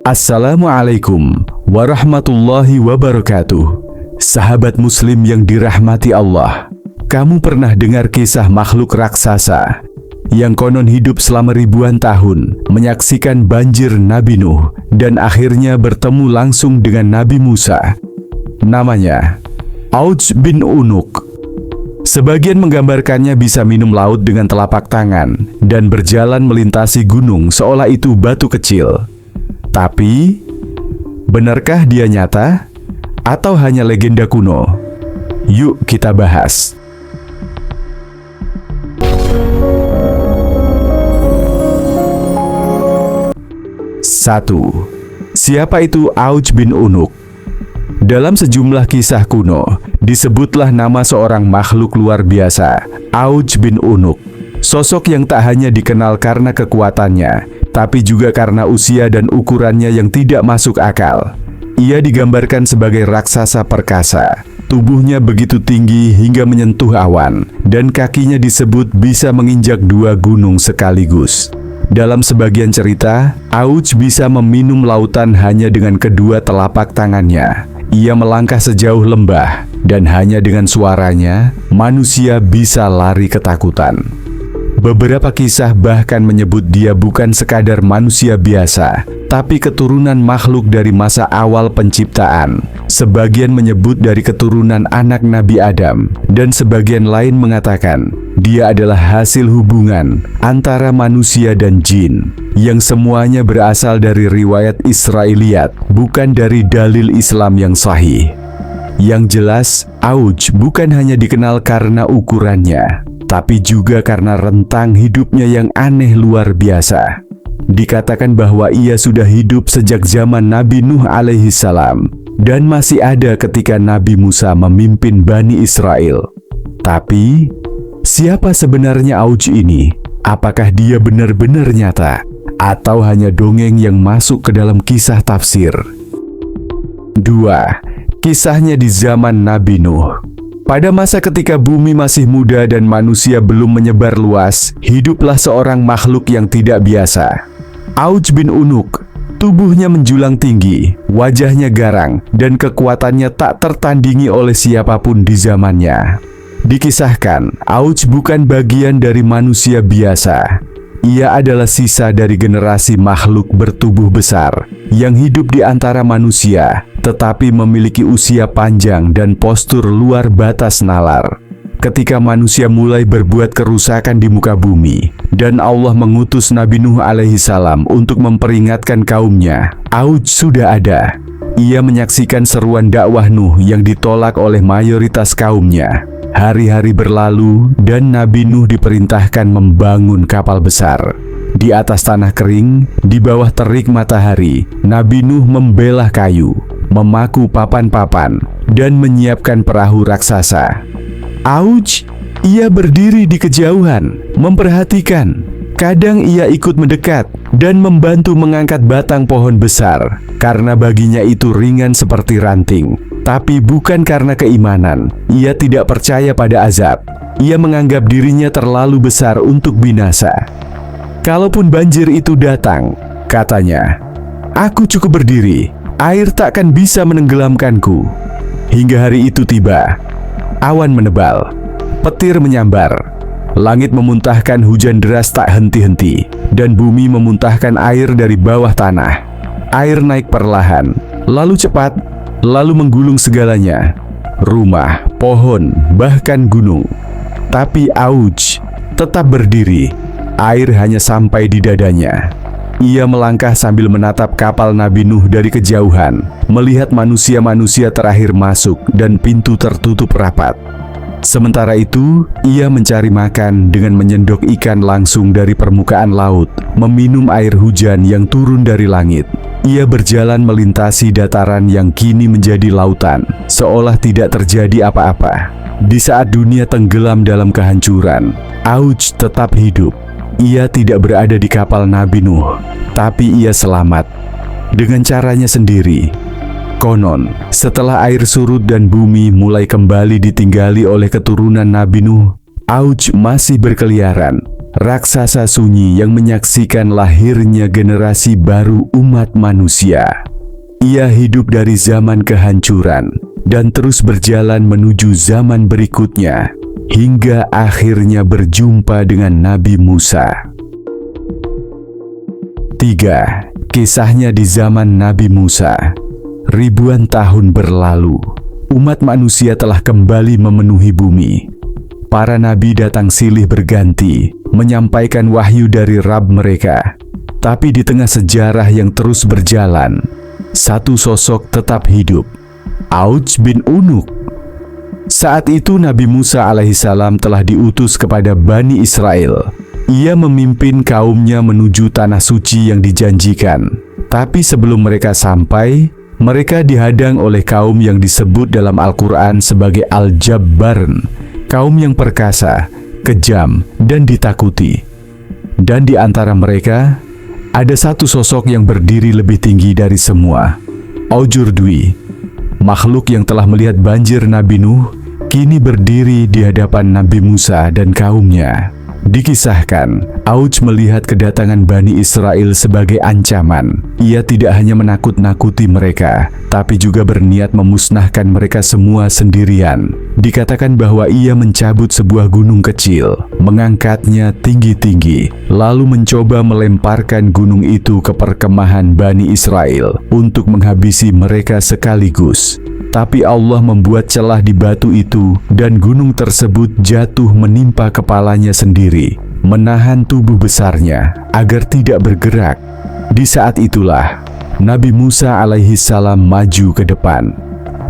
Assalamualaikum warahmatullahi wabarakatuh. Sahabat muslim yang dirahmati Allah, kamu pernah dengar kisah makhluk raksasa yang konon hidup selama ribuan tahun, menyaksikan banjir Nabi Nuh, dan akhirnya bertemu langsung dengan Nabi Musa? Namanya Auj bin Unuk. Sebagian menggambarkannya bisa minum laut dengan telapak tangan dan berjalan melintasi gunung seolah itu batu kecil. Tapi, benarkah dia nyata atau hanya legenda kuno? Yuk kita bahas. Satu. Siapa itu Auj bin Unuk? Dalam sejumlah kisah kuno, disebutlah nama seorang makhluk luar biasa, Auj bin Unuk. Sosok yang tak hanya dikenal karena kekuatannya, tapi juga karena usia dan ukurannya yang tidak masuk akal. Ia digambarkan sebagai raksasa perkasa. Tubuhnya begitu tinggi hingga menyentuh awan, dan kakinya disebut bisa menginjak 2 gunung sekaligus. Dalam sebagian cerita, Auj bisa meminum lautan hanya dengan kedua telapak tangannya. Ia melangkah sejauh lembah, dan hanya dengan suaranya, manusia bisa lari ketakutan. Beberapa kisah bahkan menyebut dia bukan sekadar manusia biasa, tapi keturunan makhluk dari masa awal penciptaan. Sebagian menyebut dari keturunan anak Nabi Adam, dan sebagian lain mengatakan dia adalah hasil hubungan antara manusia dan jin, yang semuanya berasal dari riwayat Israiliyat, bukan dari dalil Islam yang sahih. Yang jelas, Auj bukan hanya dikenal karena ukurannya, tapi juga karena rentang hidupnya yang aneh luar biasa. Dikatakan bahwa ia sudah hidup sejak zaman Nabi Nuh alaihi salam, dan masih ada ketika Nabi Musa memimpin Bani Israel. Tapi, siapa sebenarnya Auj ini? Apakah dia benar-benar nyata, atau hanya dongeng yang masuk ke dalam kisah tafsir? 2. Kisahnya di zaman Nabi Nuh. Pada masa ketika bumi masih muda dan manusia belum menyebar luas, hiduplah seorang makhluk yang tidak biasa. Auj bin Unuk. Tubuhnya menjulang tinggi, wajahnya garang, dan kekuatannya tak tertandingi oleh siapapun di zamannya. Dikisahkan, Auj bukan bagian dari manusia biasa. Ia adalah sisa dari generasi makhluk bertubuh besar yang hidup di antara manusia, tetapi memiliki usia panjang dan postur luar batas nalar. Ketika manusia mulai berbuat kerusakan di muka bumi, dan Allah mengutus Nabi Nuh alaihi salam untuk memperingatkan kaumnya, Auj sudah ada. Ia menyaksikan seruan dakwah Nuh yang ditolak oleh mayoritas kaumnya. Hari-hari berlalu dan Nabi Nuh diperintahkan membangun kapal besar. Di atas tanah kering, di bawah terik matahari, Nabi Nuh membelah kayu, memaku papan-papan, dan menyiapkan perahu raksasa. Auj, ia berdiri di kejauhan, memperhatikan. Kadang ia ikut mendekat dan membantu mengangkat batang pohon besar, karena baginya itu ringan seperti ranting. Tapi bukan karena keimanan, ia tidak percaya pada azab. Ia menganggap dirinya terlalu besar untuk binasa. Kalaupun banjir itu datang, katanya, "Aku cukup berdiri, air takkan bisa menenggelamkanku." Hingga hari itu tiba. Awan menebal, petir menyambar, langit memuntahkan hujan deras tak henti-henti, dan bumi memuntahkan air dari bawah tanah. Air naik perlahan, lalu cepat, lalu menggulung segalanya, rumah, pohon, bahkan gunung. Tapi Auj tetap berdiri, air hanya sampai di dadanya. Ia melangkah sambil menatap kapal Nabi Nuh dari kejauhan, melihat manusia-manusia terakhir masuk dan pintu tertutup rapat. Sementara itu, ia mencari makan dengan menyendok ikan langsung dari permukaan laut, meminum air hujan yang turun dari langit. Ia berjalan melintasi dataran yang kini menjadi lautan, seolah tidak terjadi apa-apa. Di saat dunia tenggelam dalam kehancuran, Auj tetap hidup. Ia tidak berada di kapal Nabi Nuh, tapi ia selamat dengan caranya sendiri. Konon, setelah air surut dan bumi mulai kembali ditinggali oleh keturunan Nabi Nuh, Auj masih berkeliaran, raksasa sunyi yang menyaksikan lahirnya generasi baru umat manusia. Ia hidup dari zaman kehancuran dan terus berjalan menuju zaman berikutnya, hingga akhirnya berjumpa dengan Nabi Musa. 3. Kisahnya di zaman Nabi Musa. Ribuan tahun berlalu, umat manusia telah kembali memenuhi bumi. Para nabi datang silih berganti, menyampaikan wahyu dari Rabb mereka. Tapi di tengah sejarah yang terus berjalan, satu sosok tetap hidup, Auj bin Unuk. Saat itu Nabi Musa alaihissalam telah diutus kepada Bani Israel. Ia memimpin kaumnya menuju tanah suci yang dijanjikan. Tapi sebelum mereka sampai, mereka dihadang oleh kaum yang disebut dalam Al-Quran sebagai Al-Jabbarn, kaum yang perkasa, kejam, dan ditakuti. Dan di antara mereka, ada satu sosok yang berdiri lebih tinggi dari semua, Aujurdwi, makhluk yang telah melihat banjir Nabi Nuh, kini berdiri di hadapan Nabi Musa dan kaumnya. Dikisahkan, Auj melihat kedatangan Bani Israel sebagai ancaman. Ia tidak hanya menakut-nakuti mereka, tapi juga berniat memusnahkan mereka semua sendirian. Dikatakan bahwa ia mencabut sebuah gunung kecil, mengangkatnya tinggi-tinggi, lalu mencoba melemparkan gunung itu ke perkemahan Bani Israel untuk menghabisi mereka sekaligus. Tapi Allah membuat celah di batu itu dan gunung tersebut jatuh menimpa kepalanya sendiri, menahan tubuh besarnya agar tidak bergerak. Di saat itulah Nabi Musa alaihissalam maju ke depan.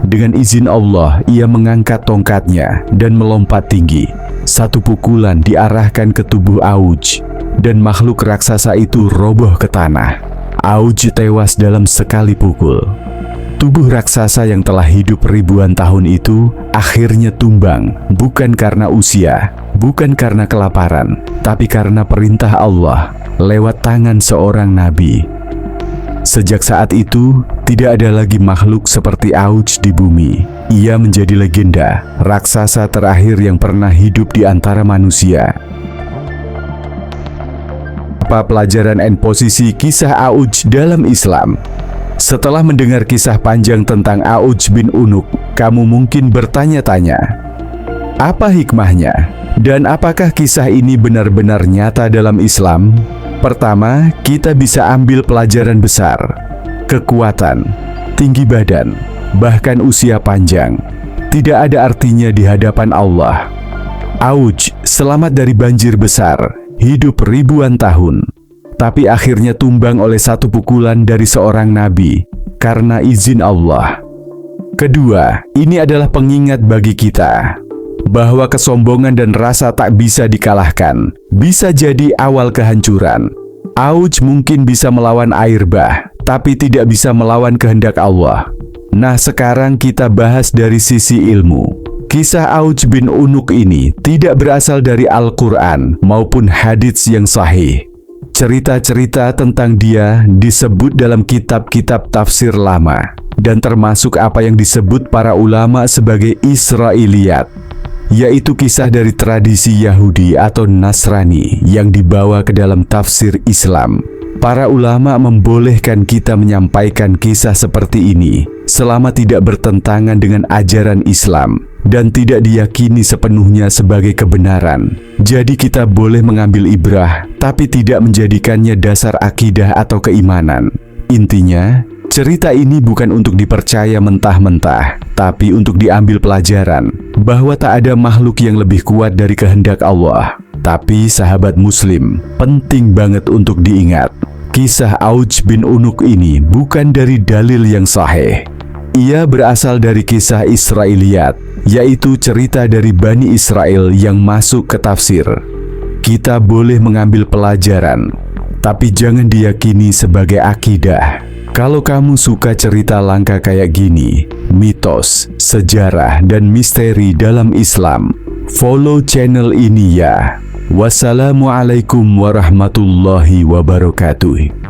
Dengan izin Allah, ia mengangkat tongkatnya dan melompat tinggi. Satu pukulan diarahkan ke tubuh Auj dan makhluk raksasa itu roboh ke tanah. Auj tewas dalam sekali pukul. Tubuh raksasa yang telah hidup ribuan tahun itu akhirnya tumbang, bukan karena usia, bukan karena kelaparan, tapi karena perintah Allah lewat tangan seorang nabi. Sejak saat itu, tidak ada lagi makhluk seperti Auj di bumi. Ia menjadi legenda, raksasa terakhir yang pernah hidup di antara manusia. Apa pelajaran dan posisi kisah Auj dalam Islam? Setelah mendengar kisah panjang tentang Auj bin Unuk, kamu mungkin bertanya-tanya, apa hikmahnya? Dan apakah kisah ini benar-benar nyata dalam Islam? Pertama, kita bisa ambil pelajaran besar. Kekuatan, tinggi badan, bahkan usia panjang, tidak ada artinya di hadapan Allah. Auj selamat dari banjir besar, hidup ribuan tahun, tapi akhirnya tumbang oleh satu pukulan dari seorang nabi karena izin Allah. Kedua, ini adalah pengingat bagi kita bahwa kesombongan dan rasa tak bisa dikalahkan bisa jadi awal kehancuran. Auj mungkin bisa melawan air bah, tapi tidak bisa melawan kehendak Allah. Nah, sekarang kita bahas dari sisi ilmu. Kisah Auj bin Unuk ini tidak berasal dari Al-Quran maupun hadits yang sahih. Cerita-cerita tentang dia disebut dalam kitab-kitab tafsir lama dan termasuk apa yang disebut para ulama sebagai Israiliyat, yaitu kisah dari tradisi Yahudi atau Nasrani yang dibawa ke dalam tafsir Islam. Para ulama membolehkan kita menyampaikan kisah seperti ini selama tidak bertentangan dengan ajaran Islam dan tidak diyakini sepenuhnya sebagai kebenaran. Jadi kita boleh mengambil ibrah, tapi tidak menjadikannya dasar akidah atau keimanan. Intinya, cerita ini bukan untuk dipercaya mentah-mentah, tapi untuk diambil pelajaran bahwa tak ada makhluk yang lebih kuat dari kehendak Allah. Tapi sahabat muslim, penting banget untuk diingat, kisah Auj bin Unuk ini bukan dari dalil yang sahih. Ia berasal dari kisah Israiliyat, yaitu cerita dari Bani Israel yang masuk ke tafsir. Kita boleh mengambil pelajaran, tapi jangan diyakini sebagai akidah. Kalau kamu suka cerita langka kayak gini, mitos, sejarah, dan misteri dalam Islam, follow channel ini ya. Wassalamualaikum warahmatullahi wabarakatuh.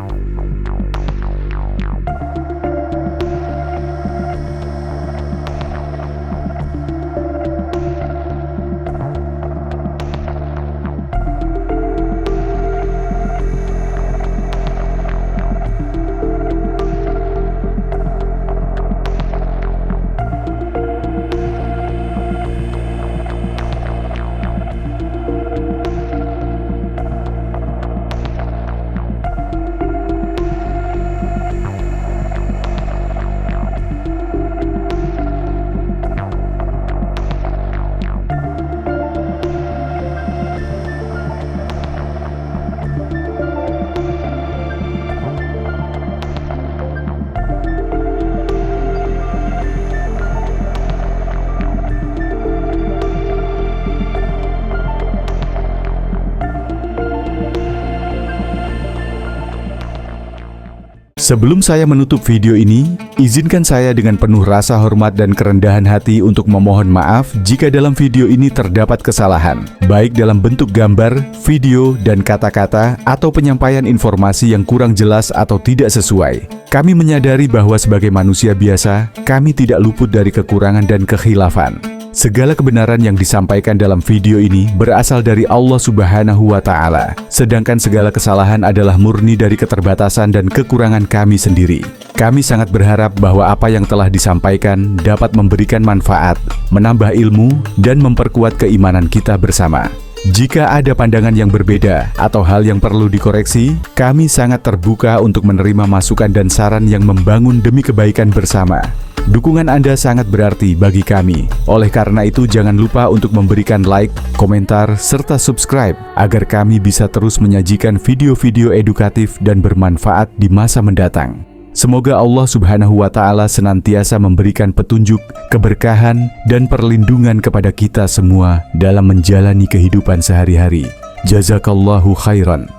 Sebelum saya menutup video ini, izinkan saya dengan penuh rasa hormat dan kerendahan hati untuk memohon maaf jika dalam video ini terdapat kesalahan, baik dalam bentuk gambar, video, dan kata-kata, atau penyampaian informasi yang kurang jelas atau tidak sesuai. Kami menyadari bahwa sebagai manusia biasa, kami tidak luput dari kekurangan dan kekhilafan. Segala kebenaran yang disampaikan dalam video ini berasal dari Allah Subhanahu wa Ta'ala, sedangkan segala kesalahan adalah murni dari keterbatasan dan kekurangan kami sendiri. Kami sangat berharap bahwa apa yang telah disampaikan dapat memberikan manfaat, menambah ilmu, dan memperkuat keimanan kita bersama. Jika ada pandangan yang berbeda atau hal yang perlu dikoreksi, kami sangat terbuka untuk menerima masukan dan saran yang membangun demi kebaikan bersama. Dukungan Anda sangat berarti bagi kami. Oleh karena itu, jangan lupa untuk memberikan like, komentar, serta subscribe agar kami bisa terus menyajikan video-video edukatif dan bermanfaat di masa mendatang. Semoga Allah Subhanahu wa Ta'ala senantiasa memberikan petunjuk, keberkahan, dan perlindungan kepada kita semua dalam menjalani kehidupan sehari-hari. Jazakallahu khairan.